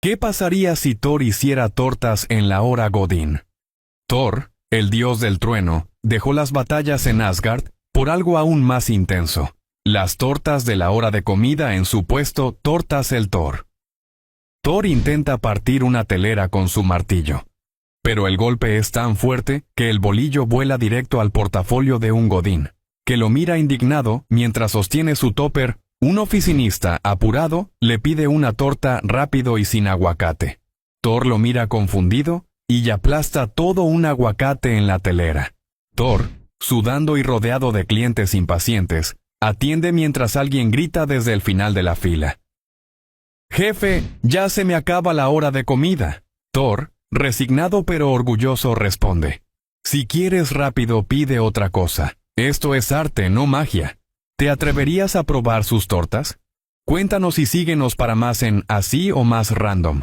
¿Qué pasaría si Thor hiciera tortas en la hora Godín? Thor, el dios del trueno, dejó las batallas en Asgard por algo aún más intenso. Las tortas de la hora de comida en su puesto Tortas el Thor. Thor intenta partir una telera con su martillo. Pero el golpe es tan fuerte que el bolillo vuela directo al portafolio de un godín, que lo mira indignado mientras sostiene su topper. Un oficinista, apurado, le pide una torta rápido y sin aguacate. Thor lo mira confundido y aplasta todo un aguacate en la telera. Thor, sudando y rodeado de clientes impacientes, atiende mientras alguien grita desde el final de la fila. «Jefe, ya se me acaba la hora de comida». Thor, resignado pero orgulloso, responde: «Si quieres rápido, pide otra cosa. Esto es arte, no magia. ¿Te atreverías a probar sus tortas? Cuéntanos y síguenos para más en Así o Más Random.